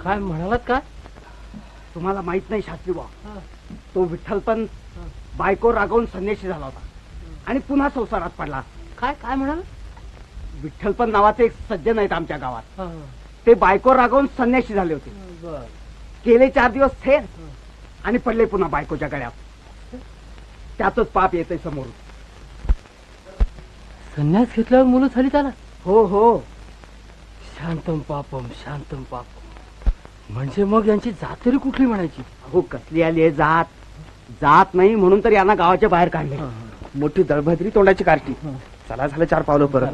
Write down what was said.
काय म्हणालात का? तुम्हाला माहित नाही शास्त्री भाऊ, तो विठ्ठल पण बायको रागवून संन्याशी झाला होता आणि पुन्हा संसारात पडला. काय काय म्हणाल? विठ्ठल पण नावाचे एक सज्जन आहेत आमच्या गावात. ते बायको रागवून संन्याशी झाले होते. गेले 4 दिवस थेर आणि पडले पुन्हा बायकोच्या गळ्यात. त्यातच पाप येते समोर. संन्यास घेतल्यावर मुलं झाली त्याला? हो हो. शांतम पापम शांतम पापम. म्हणजे मग यांची जात तरी कुठली म्हणायची? हो, कसली आली आहे जात? जात नाही म्हणून तर यांना गावाच्या बाहेर काढले. मोठी दळभद्री तोंडाची कार्टी. चला झालं 4 पावलं परत.